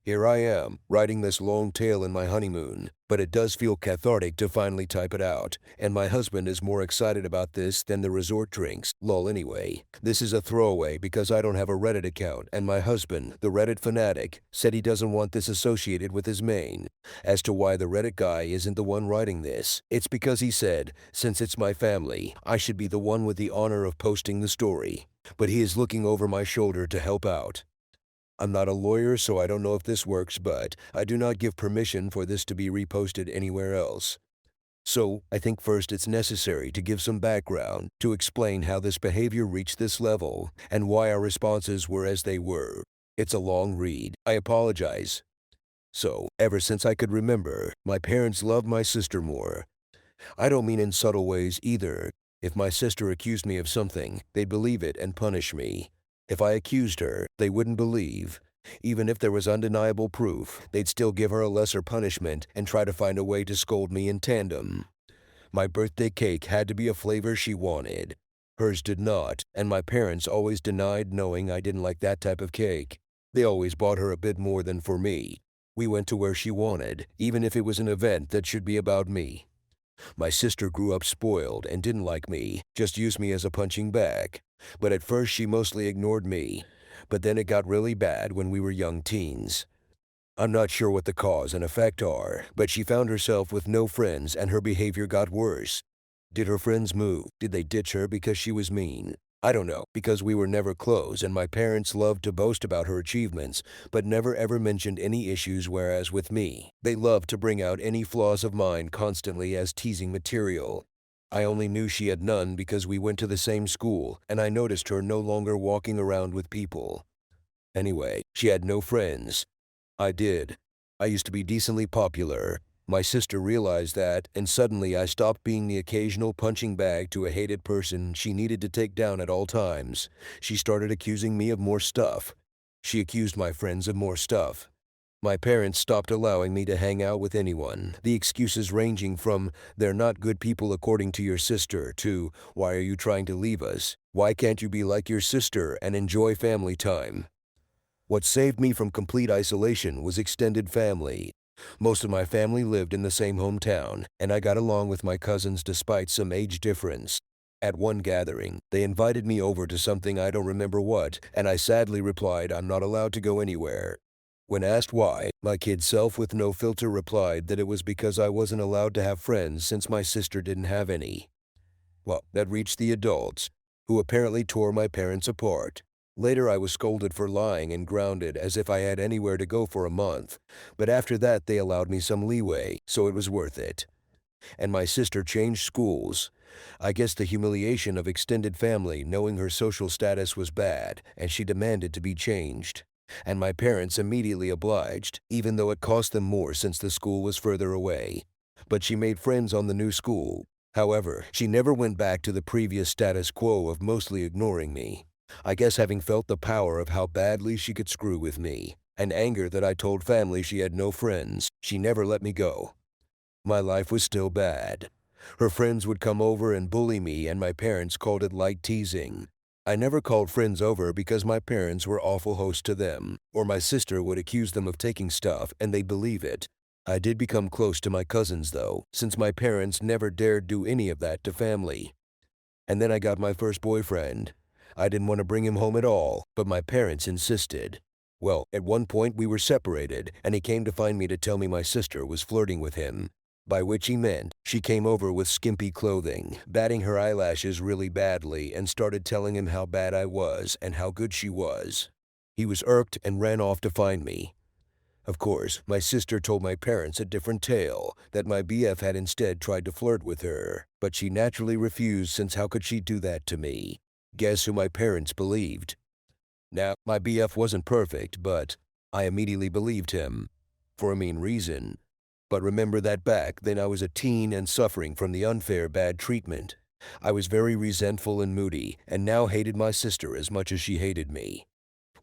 Here I am, writing this long tale in my honeymoon, but it does feel cathartic to finally type it out, and my husband is more excited about this than the resort drinks. Lol anyway. This is a throwaway because I don't have a Reddit account, and my husband, the Reddit fanatic, said he doesn't want this associated with his main. As to why the Reddit guy isn't the one writing this, it's because he said, since it's my family, I should be the one with the honor of posting the story. But he is looking over my shoulder to help out. I'm not a lawyer, so I don't know if this works, but I do not give permission for this to be reposted anywhere else. So, I think first it's necessary to give some background to explain how this behavior reached this level and why our responses were as they were. It's a long read. I apologize. So, ever since I could remember, my parents loved my sister more. I don't mean in subtle ways either. If my sister accused me of something, they'd believe it and punish me. If I accused her, they wouldn't believe. Even if there was undeniable proof, they'd still give her a lesser punishment and try to find a way to scold me in tandem. My birthday cake had to be a flavor she wanted. Hers did not, and my parents always denied knowing I didn't like that type of cake. They always bought her a bit more than for me. We went to where she wanted, even if it was an event that should be about me. My sister grew up spoiled and didn't like me, just used me as a punching bag. But at first she mostly ignored me. But then it got really bad when we were young teens. I'm not sure what the cause and effect are, but she found herself with no friends and her behavior got worse. Did her friends move? Did they ditch her because she was mean? I don't know, because we were never close and my parents loved to boast about her achievements, but never ever mentioned any issues, whereas with me, they loved to bring out any flaws of mine constantly as teasing material. I only knew she had none because we went to the same school and I noticed her no longer walking around with people. Anyway, she had no friends. I did. I used to be decently popular. My sister realized that, and suddenly I stopped being the occasional punching bag to a hated person she needed to take down at all times. She started accusing me of more stuff. She accused my friends of more stuff. My parents stopped allowing me to hang out with anyone, the excuses ranging from, "They're not good people according to your sister," to, "Why are you trying to leave us? Why can't you be like your sister and enjoy family time?" What saved me from complete isolation was extended family. Most of my family lived in the same hometown, and I got along with my cousins despite some age difference. At one gathering, they invited me over to something I don't remember what, and I sadly replied I'm not allowed to go anywhere. When asked why, my kid self with no filter replied that it was because I wasn't allowed to have friends since my sister didn't have any. Well, that reached the adults, who apparently tore my parents apart. Later I was scolded for lying and grounded as if I had anywhere to go for a month, but after that they allowed me some leeway, so it was worth it. And my sister changed schools. I guess the humiliation of extended family knowing her social status was bad, and she demanded to be changed. And my parents immediately obliged, even though it cost them more since the school was further away. But she made friends on the new school. However, she never went back to the previous status quo of mostly ignoring me. I guess having felt the power of how badly she could screw with me, and anger that I told family she had no friends, she never let me go. My life was still bad. Her friends would come over and bully me, and my parents called it light teasing. I never called friends over because my parents were awful hosts to them, or my sister would accuse them of taking stuff and they'd believe it. I did become close to my cousins though, since my parents never dared do any of that to family. And then I got my first boyfriend. I didn't want to bring him home at all, but my parents insisted. Well, at one point we were separated, and he came to find me to tell me my sister was flirting with him. By which he meant she came over with skimpy clothing, batting her eyelashes really badly, and started telling him how bad I was and how good she was. He was irked and ran off to find me. Of course, my sister told my parents a different tale, that my BF had instead tried to flirt with her, but she naturally refused since how could she do that to me? Guess who my parents believed? Now, my BF wasn't perfect, but I immediately believed him. For a mean reason. But remember that back then I was a teen and suffering from the unfair bad treatment. I was very resentful and moody, and now hated my sister as much as she hated me.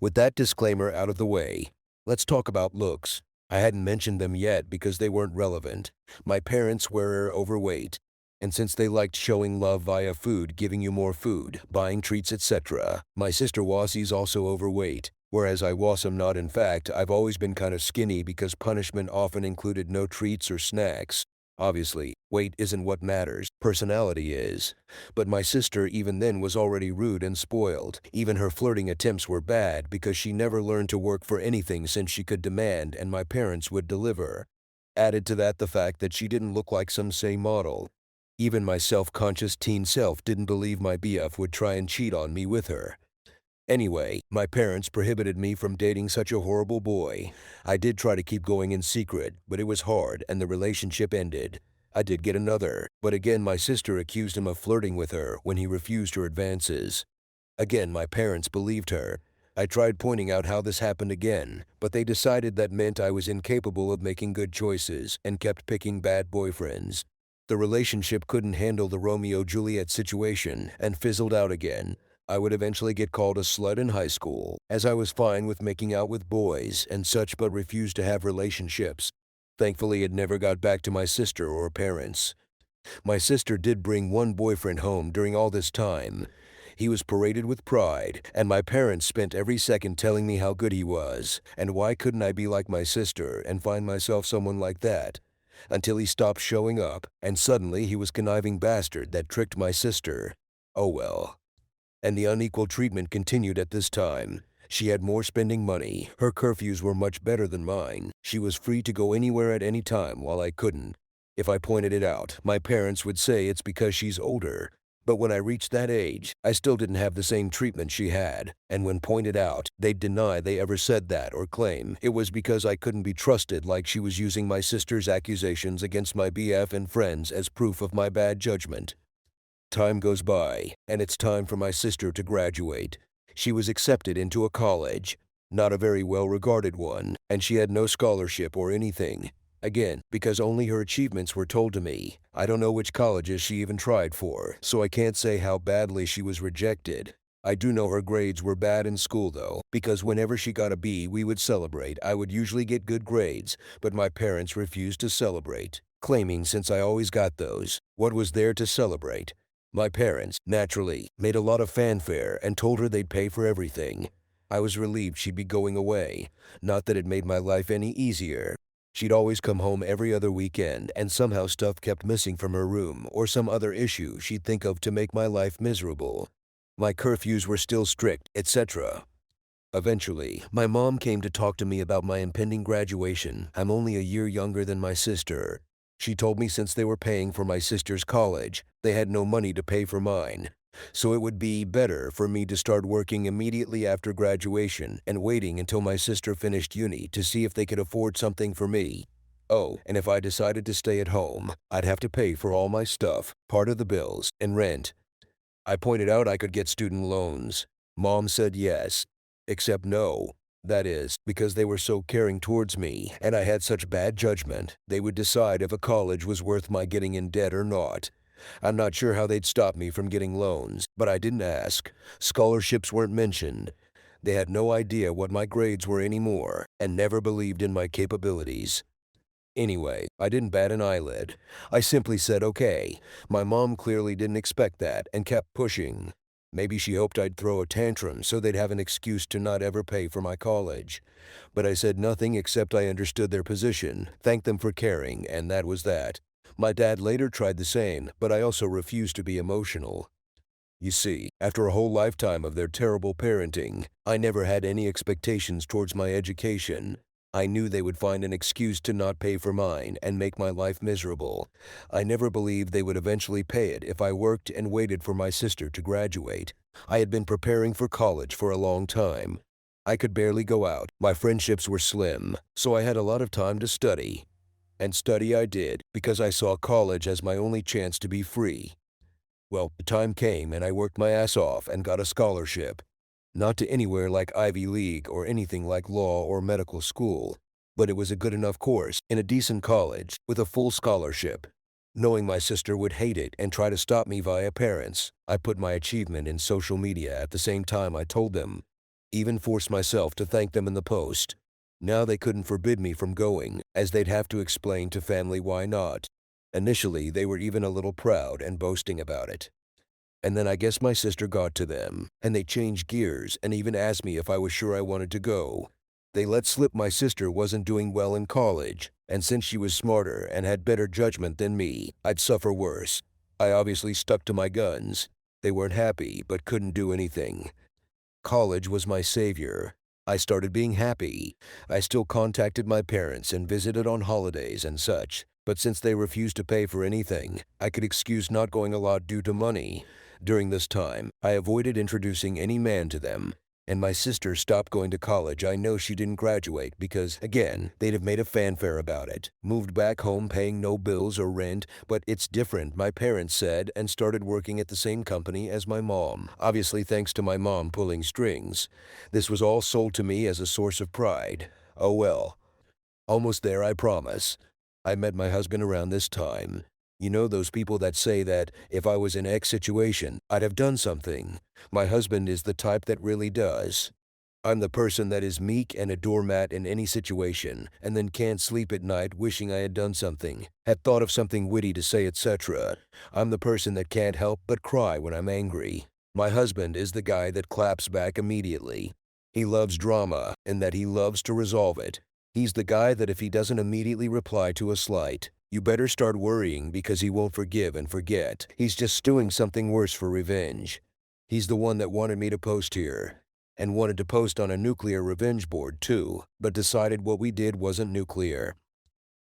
With that disclaimer out of the way, let's talk about looks. I hadn't mentioned them yet because they weren't relevant. My parents were overweight, and since they liked showing love via food, giving you more food, buying treats, etc., my sister Wassie's also overweight. Whereas I wasn't not. In fact, I've always been kind of skinny because punishment often included no treats or snacks. Obviously, weight isn't what matters, personality is. But my sister even then was already rude and spoiled. Even her flirting attempts were bad because she never learned to work for anything since she could demand and my parents would deliver. Added to that the fact that she didn't look like some say model. Even my self-conscious teen self didn't believe my BF would try and cheat on me with her. Anyway, my parents prohibited me from dating such a horrible boy. I did try to keep going in secret, but it was hard and the relationship ended. I did get another, but again my sister accused him of flirting with her when he refused her advances. Again, my parents believed her. I tried pointing out how this happened again, but they decided that meant I was incapable of making good choices and kept picking bad boyfriends. The relationship couldn't handle the Romeo-Juliet situation and fizzled out again. I would eventually get called a slut in high school, as I was fine with making out with boys and such but refused to have relationships. Thankfully, it never got back to my sister or parents. My sister did bring one boyfriend home during all this time. He was paraded with pride, and my parents spent every second telling me how good he was, and why couldn't I be like my sister and find myself someone like that? Until he stopped showing up, and suddenly he was conniving bastard that tricked my sister. Oh well. And the unequal treatment continued at this time. She had more spending money, her curfews were much better than mine, she was free to go anywhere at any time while I couldn't. If I pointed it out, my parents would say it's because she's older. But when I reached that age, I still didn't have the same treatment she had, and when pointed out, they'd deny they ever said that or claim it was because I couldn't be trusted, like she was using my sister's accusations against my BF and friends as proof of my bad judgment. Time goes by, and it's time for my sister to graduate. She was accepted into a college, not a very well-regarded one, and she had no scholarship or anything. Again, because only her achievements were told to me. I don't know which colleges she even tried for, so I can't say how badly she was rejected. I do know her grades were bad in school though, because whenever she got a B we would celebrate. I would usually get good grades, but my parents refused to celebrate, claiming since I always got those, what was there to celebrate? My parents, naturally, made a lot of fanfare and told her they'd pay for everything. I was relieved she'd be going away, not that it made my life any easier. She'd always come home every other weekend, and somehow stuff kept missing from her room or some other issue she'd think of to make my life miserable. My curfews were still strict, etc. Eventually, my mom came to talk to me about my impending graduation. I'm only a year younger than my sister. She told me since they were paying for my sister's college, they had no money to pay for mine. So it would be better for me to start working immediately after graduation and waiting until my sister finished uni to see if they could afford something for me. Oh, and if I decided to stay at home, I'd have to pay for all my stuff, part of the bills, and rent. I pointed out I could get student loans. Mom said yes, except no. That is, because they were so caring towards me, and I had such bad judgment, they would decide if a college was worth my getting in debt or not. I'm not sure how they'd stop me from getting loans, but I didn't ask. Scholarships weren't mentioned. They had no idea what my grades were anymore, and never believed in my capabilities. Anyway, I didn't bat an eyelid. I simply said okay. My mom clearly didn't expect that and kept pushing. Maybe she hoped I'd throw a tantrum so they'd have an excuse to not ever pay for my college. But I said nothing except I understood their position, thanked them for caring, and that was that. My dad later tried the same, but I also refused to be emotional. You see, after a whole lifetime of their terrible parenting, I never had any expectations towards my education. I knew they would find an excuse to not pay for mine and make my life miserable. I never believed they would eventually pay it if I worked and waited for my sister to graduate. I had been preparing for college for a long time. I could barely go out, my friendships were slim, so I had a lot of time to study. And study I did, because I saw college as my only chance to be free. Well, the time came and I worked my ass off and got a scholarship. Not to anywhere like Ivy League or anything like law or medical school, but it was a good enough course in a decent college with a full scholarship. Knowing my sister would hate it and try to stop me via parents, I put my achievement in social media at the same time I told them. Even forced myself to thank them in the post. Now they couldn't forbid me from going, as they'd have to explain to family why not. Initially, they were even a little proud and boasting about it. And then I guess my sister got to them, and they changed gears and even asked me if I was sure I wanted to go. They let slip my sister wasn't doing well in college, and since she was smarter and had better judgment than me, I'd suffer worse. I obviously stuck to my guns. They weren't happy, but couldn't do anything. College was my savior. I started being happy. I still contacted my parents and visited on holidays and such, but since they refused to pay for anything, I could excuse not going a lot due to money. During this time, I avoided introducing any man to them, and my sister stopped going to college. I know she didn't graduate because, again, they'd have made a fanfare about it. Moved back home paying no bills or rent, but it's different, my parents said, and started working at the same company as my mom. Obviously thanks to my mom pulling strings. This was all sold to me as a source of pride. Oh well. Almost there, I promise. I met my husband around this time. You know those people that say that if I was in X situation, I'd have done something. My husband is the type that really does. I'm the person that is meek and a doormat in any situation, and then can't sleep at night wishing I had done something, had thought of something witty to say, etc. I'm the person that can't help but cry when I'm angry. My husband is the guy that claps back immediately. He loves drama, and that he loves to resolve it. He's the guy that if he doesn't immediately reply to a slight, you better start worrying because he won't forgive and forget. He's just stewing something worse for revenge. He's the one that wanted me to post here, and wanted to post on a nuclear revenge board too, but decided what we did wasn't nuclear.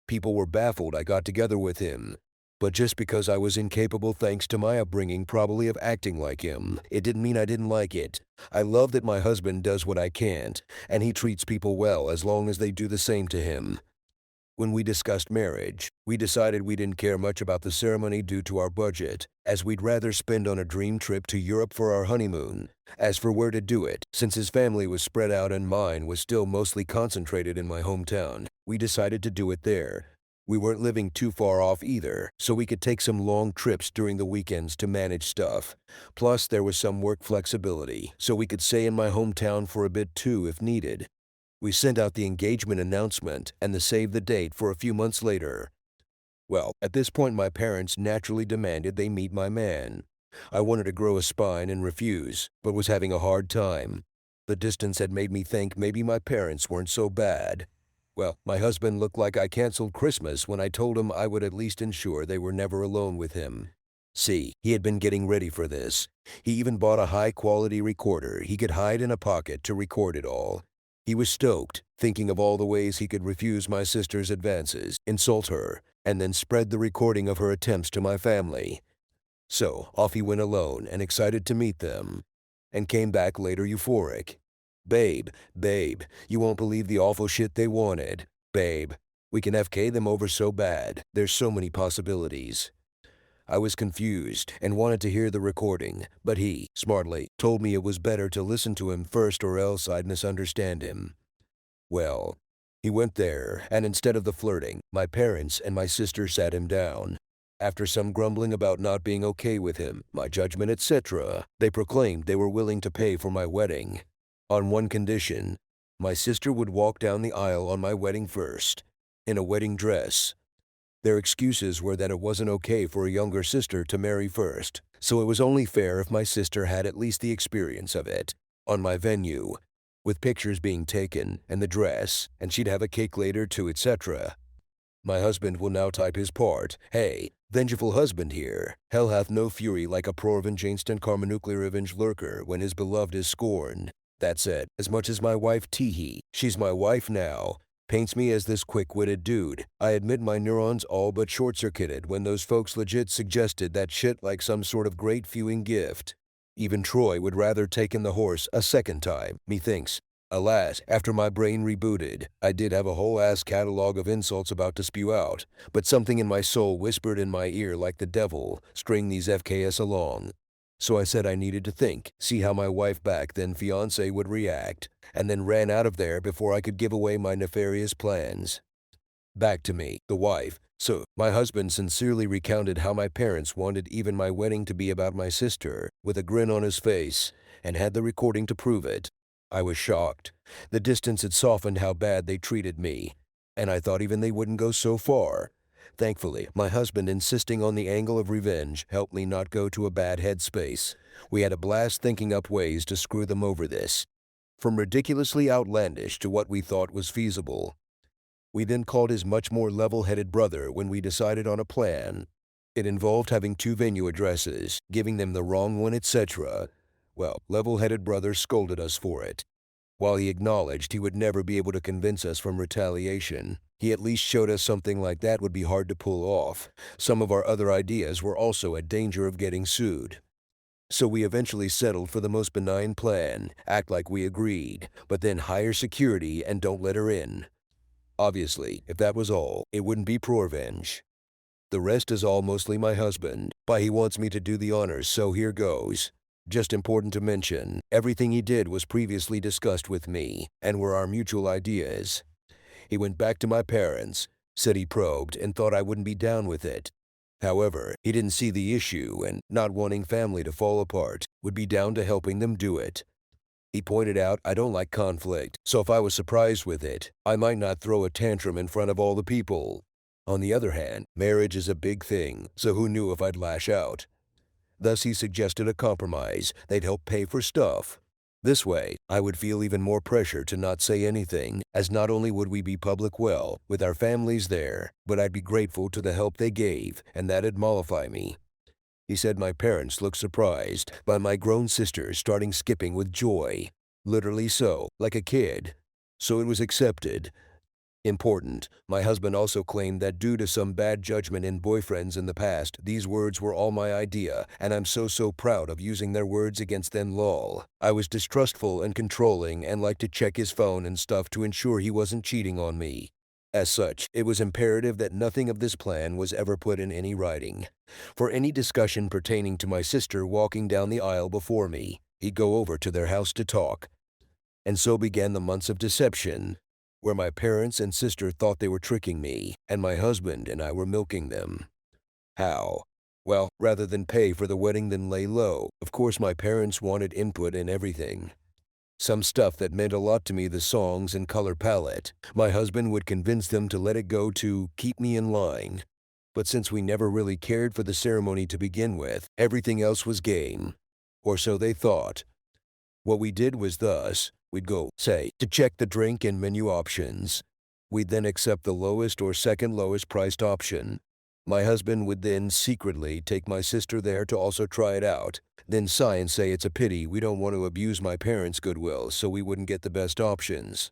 People were baffled I got together with him, but just because I was incapable thanks to my upbringing probably of acting like him, it didn't mean I didn't like it. I love that my husband does what I can't, and he treats people well as long as they do the same to him. When we discussed marriage, we decided we didn't care much about the ceremony due to our budget, as we'd rather spend on a dream trip to Europe for our honeymoon. As for where to do it, since his family was spread out and mine was still mostly concentrated in my hometown, we decided to do it there. We weren't living too far off either, so we could take some long trips during the weekends to manage stuff. Plus, there was some work flexibility, so we could stay in my hometown for a bit too if needed. We sent out the engagement announcement and the save the date for a few months later. Well, at this point my parents naturally demanded they meet my man. I wanted to grow a spine and refuse, but was having a hard time. The distance had made me think maybe my parents weren't so bad. Well, my husband looked like I canceled Christmas when I told him I would at least ensure they were never alone with him. See, he had been getting ready for this. He even bought a high-quality recorder he could hide in a pocket to record it all. He was stoked, thinking of all the ways he could refuse my sister's advances, insult her, and then spread the recording of her attempts to my family. So, off he went alone and excited to meet them, and came back later euphoric. Babe, you won't believe the awful shit they wanted. Babe, we can FK them over so bad. There's so many possibilities. I was confused and wanted to hear the recording, but he, smartly, told me it was better to listen to him first or else I'd misunderstand him. Well, he went there, and instead of the flirting, my parents and my sister sat him down. After some grumbling about not being okay with him, my judgment, etc., they proclaimed they were willing to pay for my wedding. On one condition, my sister would walk down the aisle on my wedding first, in a wedding dress. Their excuses were that it wasn't okay for a younger sister to marry first, so it was only fair if my sister had at least the experience of it, on my venue, with pictures being taken, and the dress, and she'd have a cake later too, etc. My husband will now type his part. Hey, vengeful husband here. Hell hath no fury like a ProRevenge instant karma nuclear revenge lurker when his beloved is scorned. That said, as much as my wife teehee, she's my wife now, paints me as this quick-witted dude, I admit my neurons all but short-circuited when those folks legit suggested that shit like some sort of great viewing gift. Even Troy would rather take in the horse a second time, methinks. Alas, after my brain rebooted, I did have a whole ass catalog of insults about to spew out, but something in my soul whispered in my ear like the devil, string these FKS along. So I said I needed to think, see how my wife back then fiancé would react, and then ran out of there before I could give away my nefarious plans. Back to me, the wife. So, my husband sincerely recounted how my parents wanted even my wedding to be about my sister, with a grin on his face, and had the recording to prove it. I was shocked. The distance had softened how bad they treated me, and I thought even they wouldn't go so far. Thankfully, my husband insisting on the angle of revenge helped me not go to a bad headspace. We had a blast thinking up ways to screw them over this, from ridiculously outlandish to what we thought was feasible. We then called his much more level-headed brother when we decided on a plan. It involved having two venue addresses, giving them the wrong one, etc. Well, level-headed brother scolded us for it. While he acknowledged he would never be able to convince us from retaliation, he at least showed us something like that would be hard to pull off. Some of our other ideas were also at danger of getting sued. So we eventually settled for the most benign plan, act like we agreed, but then hire security and don't let her in. Obviously, if that was all, it wouldn't be ProRevenge. The rest is all mostly my husband, but he wants me to do the honors, so here goes. Just important to mention, everything he did was previously discussed with me, and were our mutual ideas. He went back to my parents, said he probed, and thought I wouldn't be down with it. However, he didn't see the issue, and not wanting family to fall apart, would be down to helping them do it. He pointed out I don't like conflict, so if I was surprised with it, I might not throw a tantrum in front of all the people. On the other hand, marriage is a big thing, so who knew if I'd lash out? Thus he suggested a compromise. They'd help pay for stuff. This way, I would feel even more pressure to not say anything, as not only would we be public well, with our families there, but I'd be grateful to the help they gave, and that'd mollify me. He said my parents looked surprised by my grown sister starting skipping with joy. Literally so, like a kid. So it was accepted. Important, my husband also claimed that due to some bad judgment in boyfriends in the past, these words were all my idea, and I'm so proud of using their words against them lol. I was distrustful and controlling and liked to check his phone and stuff to ensure he wasn't cheating on me. As such, it was imperative that nothing of this plan was ever put in any writing. For any discussion pertaining to my sister walking down the aisle before me, he'd go over to their house to talk. And so began the months of deception, where my parents and sister thought they were tricking me, and my husband and I were milking them. How? Well, rather than pay for the wedding then lay low, of course my parents wanted input in everything. Some stuff that meant a lot to me, the songs and color palette. My husband would convince them to let it go to keep me in line. But since we never really cared for the ceremony to begin with, everything else was game. Or so they thought. What we did was thus, we'd go, say, to check the drink and menu options. We'd then accept the lowest or second lowest priced option. My husband would then secretly take my sister there to also try it out, then sigh and say it's a pity we don't want to abuse my parents' goodwill so we wouldn't get the best options.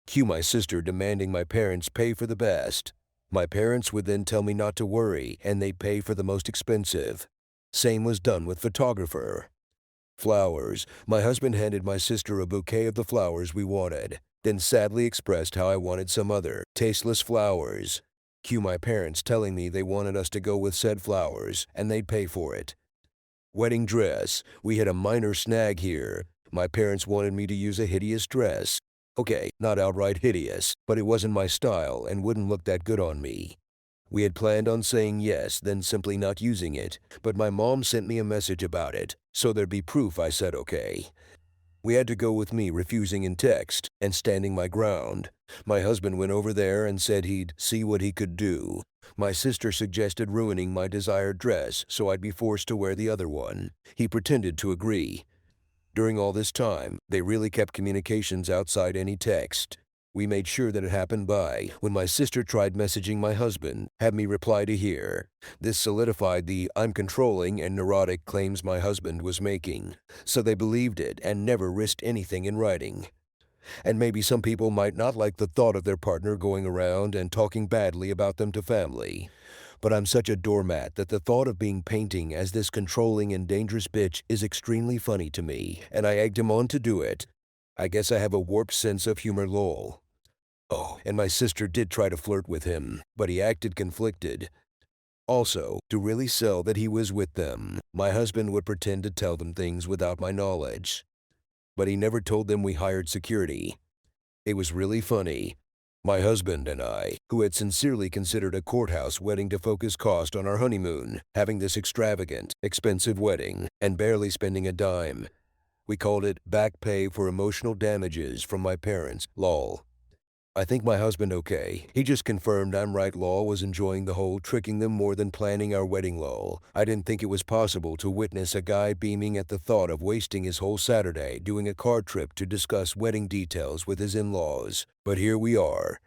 Cue my sister demanding my parents pay for the best. My parents would then tell me not to worry and they'd pay for the most expensive. Same was done with photographer. Flowers. My husband handed my sister a bouquet of the flowers we wanted, then sadly expressed how I wanted some other, tasteless flowers. Cue my parents telling me they wanted us to go with said flowers, and they'd pay for it. Wedding dress. We had a minor snag here. My parents wanted me to use a hideous dress. Okay, not outright hideous, but it wasn't my style and wouldn't look that good on me. We had planned on saying yes, then simply not using it, but my mom sent me a message about it, so there'd be proof I said okay. We had to go with me refusing in text and standing my ground. My husband went over there and said he'd see what he could do. My sister suggested ruining my desired dress so I'd be forced to wear the other one. He pretended to agree. During all this time, they really kept communications outside any text. We made sure that it happened by when my sister tried messaging my husband, had me reply to here. This solidified the I'm controlling and neurotic claims my husband was making. So they believed it and never risked anything in writing. And maybe some people might not like the thought of their partner going around and talking badly about them to family. But I'm such a doormat that the thought of being painting as this controlling and dangerous bitch is extremely funny to me, and I egged him on to do it. I guess I have a warped sense of humor lol. Oh, and my sister did try to flirt with him, but he acted conflicted. Also, to really sell that he was with them, my husband would pretend to tell them things without my knowledge. But he never told them we hired security. It was really funny. My husband and I, who had sincerely considered a courthouse wedding to focus cost on our honeymoon, having this extravagant, expensive wedding, and barely spending a dime. We called it back pay for emotional damages from my parents, lol. I think my husband okay. He just confirmed I'm right. Law was enjoying the whole tricking them more than planning our wedding. Lol. I didn't think it was possible to witness a guy beaming at the thought of wasting his whole Saturday doing a car trip to discuss wedding details with his in-laws. But here we are.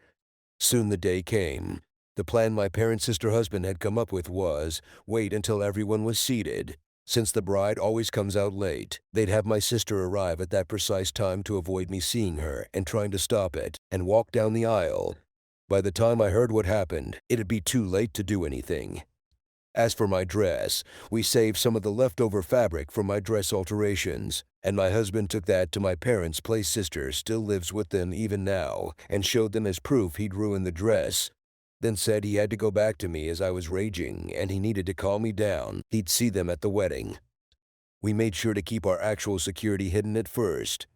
Soon the day came. The plan my parents' sister husband had come up with was wait until everyone was seated. Since the bride always comes out late, they'd have my sister arrive at that precise time to avoid me seeing her and trying to stop it, and walk down the aisle. By the time I heard what happened, it'd be too late to do anything. As for my dress, we saved some of the leftover fabric from my dress alterations, and my husband took that to my parents' place. Sister still lives with them even now, and showed them as proof he'd ruined the dress. Then said he had to go back to me as I was raging and he needed to calm me down. He'd see them at the wedding. We made sure to keep our actual security hidden at first.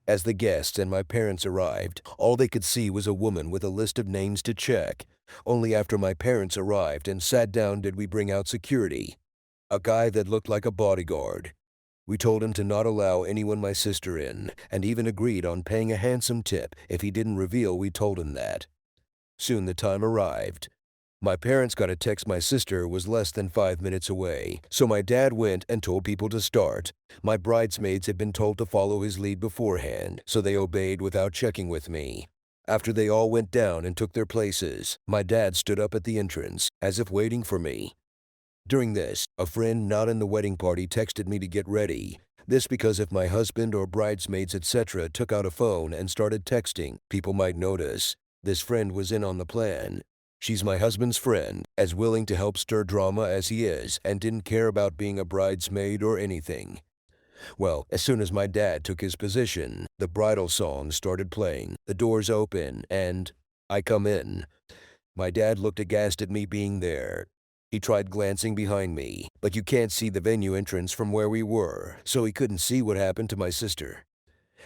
As the guests and my parents arrived, all they could see was a woman with a list of names to check. Only after my parents arrived and sat down did we bring out security. A guy that looked like a bodyguard. We told him to not allow anyone my sister in, and even agreed on paying a handsome tip if he didn't reveal we told him that. Soon the time arrived. My parents got a text my sister was less than 5 minutes away, so my dad went and told people to start. My bridesmaids had been told to follow his lead beforehand, so they obeyed without checking with me. After they all went down and took their places, my dad stood up at the entrance, as if waiting for me. During this, a friend not in the wedding party texted me to get ready. This because if my husband or bridesmaids etc. took out a phone and started texting, people might notice. This friend was in on the plan. She's my husband's friend, as willing to help stir drama as he is, and didn't care about being a bridesmaid or anything. Well, as soon as my dad took his position, the bridal song started playing, the doors open, and I come in. My dad looked aghast at me being there. He tried glancing behind me, but you can't see the venue entrance from where we were, so he couldn't see what happened to my sister.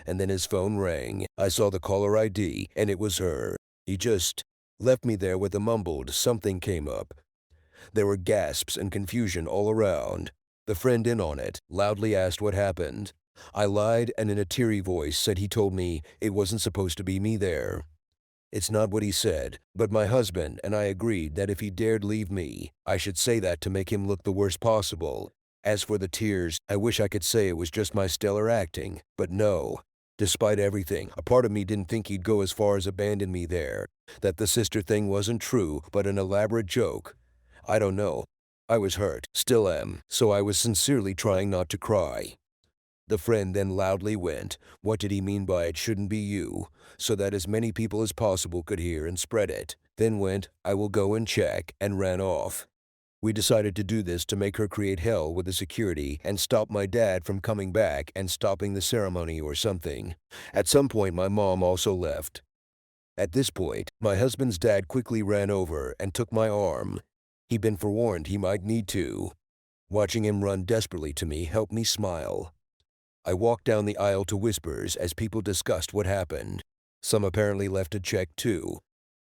And then his phone rang. I saw the caller ID, and it was her. He just left me there with a mumbled something came up. There were gasps and confusion all around. The friend in on it loudly asked what happened. I lied and in a teary voice said he told me it wasn't supposed to be me there. It's not what he said, but my husband and I agreed that if he dared leave me, I should say that to make him look the worst possible. As for the tears, I wish I could say it was just my stellar acting, but no. Despite everything, a part of me didn't think he'd go as far as abandon me there, that the sister thing wasn't true, but an elaborate joke. I don't know. I was hurt, still am, so I was sincerely trying not to cry. The friend then loudly went, "What did he mean by it shouldn't be you?" so that as many people as possible could hear and spread it. Then went, "I will go and check," and ran off. We decided to do this to make her create hell with the security and stop my dad from coming back and stopping the ceremony or something. At some point, my mom also left. At this point, my husband's dad quickly ran over and took my arm. He'd been forewarned he might need to. Watching him run desperately to me helped me smile. I walked down the aisle to whispers as people discussed what happened. Some apparently left a check too.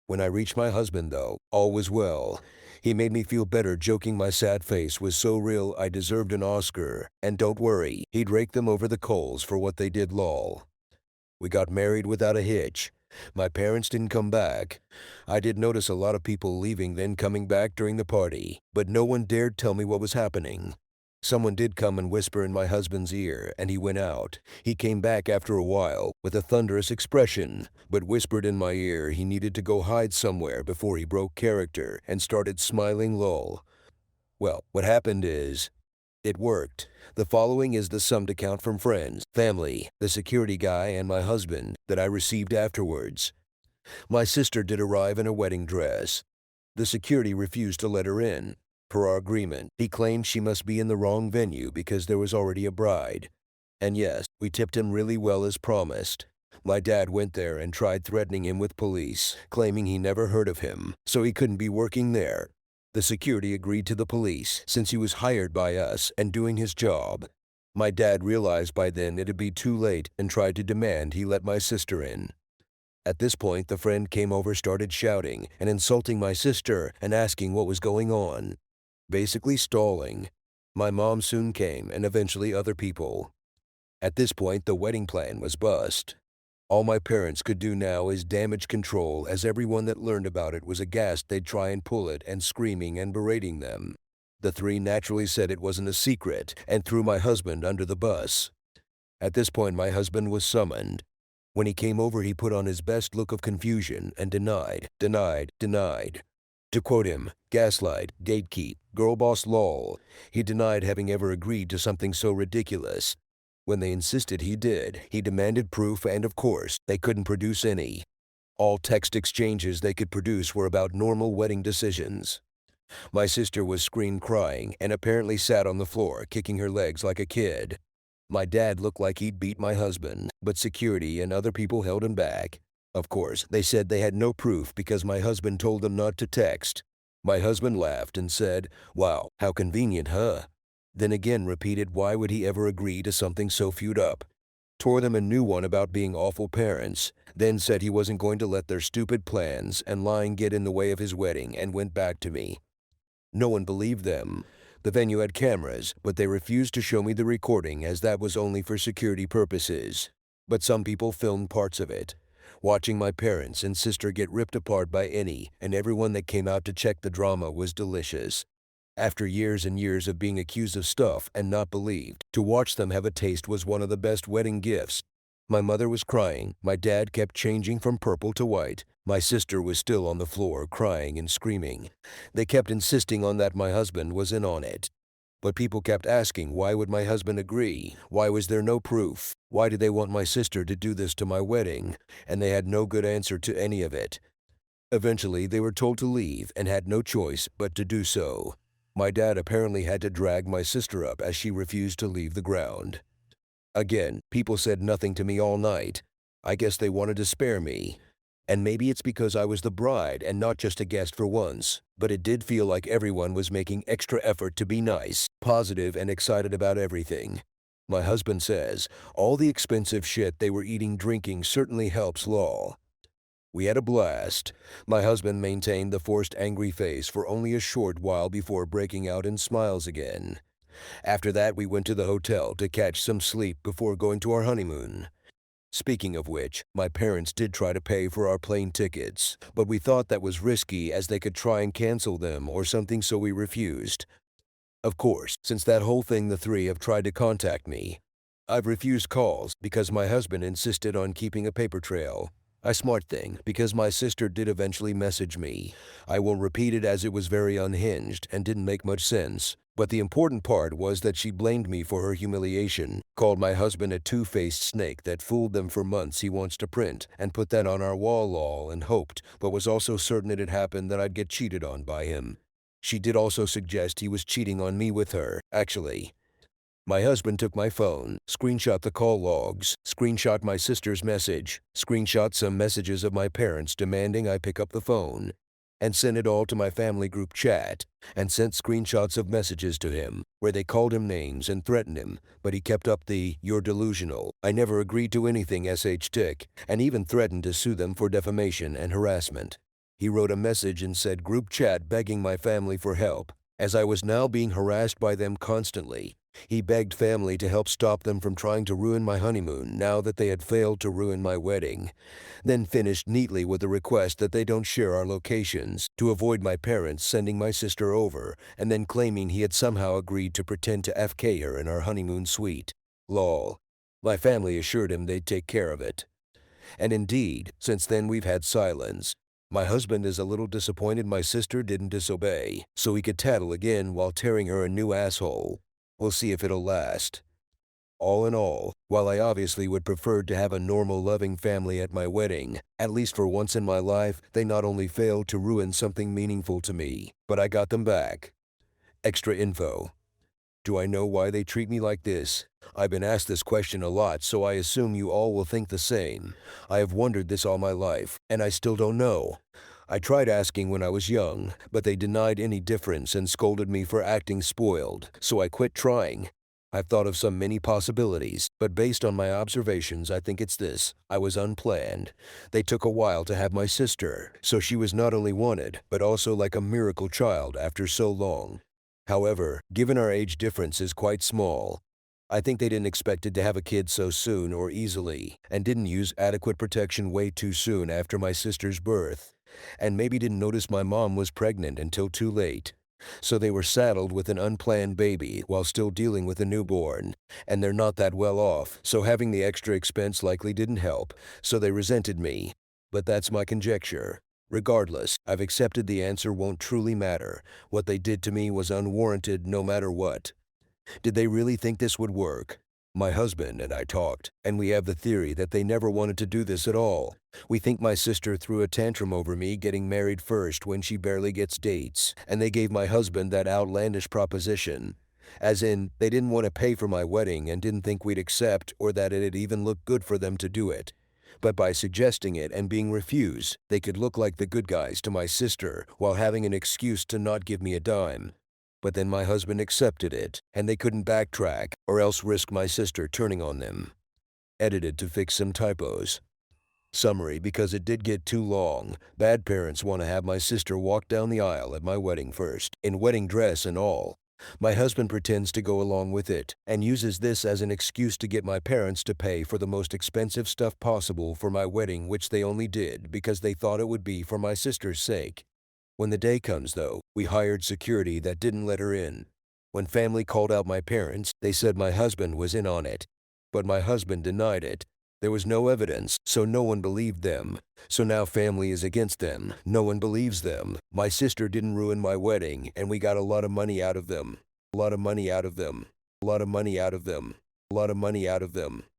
When I reached my husband, though, all was well. He made me feel better, joking my sad face was so real I deserved an Oscar. And don't worry, he'd rake them over the coals for what they did, lol. We got married without a hitch. My parents didn't come back. I did notice a lot of people leaving then coming back during the party, but no one dared tell me what was happening. Someone did come and whisper in my husband's ear, and he went out. He came back after a while, with a thunderous expression, but whispered in my ear he needed to go hide somewhere before he broke character, and started smiling lol. Well, what happened is, it worked. The following is the summed account from friends, family, the security guy, and my husband that I received afterwards. My sister did arrive in a wedding dress. The security refused to let her in. Per our agreement, he claimed she must be in the wrong venue because there was already a bride. And yes, we tipped him really well as promised. My dad went there and tried threatening him with police, claiming he never heard of him, so he couldn't be working there. The security agreed to the police since he was hired by us and doing his job. My dad realized by then it'd be too late and tried to demand he let my sister in. At this point, the friend came over, started shouting and insulting my sister and asking what was going on. Basically stalling. My mom soon came and eventually other people. At this point, the wedding plan was bust. All my parents could do now is damage control, as everyone that learned about it was aghast they'd try and pull it and screaming and berating them. The three naturally said it wasn't a secret and threw my husband under the bus. At this point, my husband was summoned. When he came over, he put on his best look of confusion and denied. To quote him, gaslight, gatekeep, girl boss lol. He denied having ever agreed to something so ridiculous. When they insisted he did, he demanded proof, and of course, they couldn't produce any. All text exchanges they could produce were about normal wedding decisions. My sister was screamed crying and apparently sat on the floor, kicking her legs like a kid. My dad looked like he'd beat my husband, but security and other people held him back. Of course, they said they had no proof because my husband told them not to text. My husband laughed and said, "Wow, how convenient, huh?" Then again repeated why would he ever agree to something so fewed up. Tore them a new one about being awful parents, then said he wasn't going to let their stupid plans and lying get in the way of his wedding, and went back to me. No one believed them. The venue had cameras, but they refused to show me the recording as that was only for security purposes. But some people filmed parts of it. Watching my parents and sister get ripped apart by any and everyone that came out to check the drama was delicious. After years and years of being accused of stuff and not believed, to watch them have a taste was one of the best wedding gifts. My mother was crying, my dad kept changing from purple to white, my sister was still on the floor crying and screaming. They kept insisting on that my husband was in on it. But people kept asking, why would my husband agree? Why was there no proof? Why did they want my sister to do this to my wedding? And they had no good answer to any of it. Eventually, they were told to leave and had no choice but to do so. My dad apparently had to drag my sister up as she refused to leave the ground. Again, people said nothing to me all night. I guess they wanted to spare me. And maybe it's because I was the bride and not just a guest for once, but it did feel like everyone was making extra effort to be nice, positive, and excited about everything. My husband says, all the expensive shit they were eating, drinking certainly helps lol. We had a blast. My husband maintained the forced angry face for only a short while before breaking out in smiles again. After that, we went to the hotel to catch some sleep before going to our honeymoon. Speaking of which, my parents did try to pay for our plane tickets, but we thought that was risky as they could try and cancel them or something, so we refused. Of course, since that whole thing, the three have tried to contact me. I've refused calls because my husband insisted on keeping a paper trail. A smart thing, because my sister did eventually message me. I won't repeat it as it was very unhinged and didn't make much sense. But the important part was that she blamed me for her humiliation, called my husband a two-faced snake that fooled them for months he wants to print, and put that on our wall lol, and hoped, but was also certain it had happened, that I'd get cheated on by him. She did also suggest he was cheating on me with her, actually. My husband took my phone, screenshot the call logs, screenshot my sister's message, screenshot some messages of my parents demanding I pick up the phone, and sent it all to my family group chat, and sent screenshots of messages to him, where they called him names and threatened him, but he kept up the "you're delusional, I never agreed to anything" tick, and even threatened to sue them for defamation and harassment. He wrote a message and said group chat begging my family for help, as I was now being harassed by them constantly. He begged family to help stop them from trying to ruin my honeymoon now that they had failed to ruin my wedding. Then finished neatly with a request that they don't share our locations to avoid my parents sending my sister over, and then claiming he had somehow agreed to pretend to FK her in our honeymoon suite. Lol. My family assured him they'd take care of it. And indeed, since then we've had silence. My husband is a little disappointed my sister didn't disobey, so he could tattle again while tearing her a new asshole. We'll see if it'll last. All in all, while I obviously would prefer to have a normal, loving family at my wedding, at least for once in my life, they not only failed to ruin something meaningful to me, but I got them back. Extra info. Do I know why they treat me like this? I've been asked this question a lot, so I assume you all will think the same. I have wondered this all my life, and I still don't know. I tried asking when I was young, but they denied any difference and scolded me for acting spoiled, so I quit trying. I've thought of some many possibilities, but based on my observations, I think it's this: I was unplanned. They took a while to have my sister, so she was not only wanted, but also like a miracle child after so long. However, given our age difference is quite small, I think they didn't expect it to have a kid so soon or easily, and didn't use adequate protection way too soon after my sister's birth, and maybe didn't notice my mom was pregnant until too late. So they were saddled with an unplanned baby while still dealing with a newborn, and they're not that well off, so having the extra expense likely didn't help, so they resented me. But that's my conjecture. Regardless, I've accepted the answer won't truly matter. What they did to me was unwarranted no matter what. Did they really think this would work? My husband and I talked, and we have the theory that they never wanted to do this at all. We think my sister threw a tantrum over me getting married first when she barely gets dates, and they gave my husband that outlandish proposition. As in, they didn't want to pay for my wedding and didn't think we'd accept or that it'd even look good for them to do it. But by suggesting it and being refused, they could look like the good guys to my sister while having an excuse to not give me a dime. But then my husband accepted it, and they couldn't backtrack or else risk my sister turning on them. Edited to fix some typos. Summary: because it did get too long, bad parents want to have my sister walk down the aisle at my wedding first, in wedding dress and all. My husband pretends to go along with it, and uses this as an excuse to get my parents to pay for the most expensive stuff possible for my wedding, which they only did because they thought it would be for my sister's sake. When the day comes, though, we hired security that didn't let her in. When family called out my parents, they said my husband was in on it. But my husband denied it. There was no evidence, so no one believed them. So now family is against them. No one believes them. My sister didn't ruin my wedding, and we got a lot of money out of them. A lot of money out of them. A lot of money out of them. A lot of money out of them.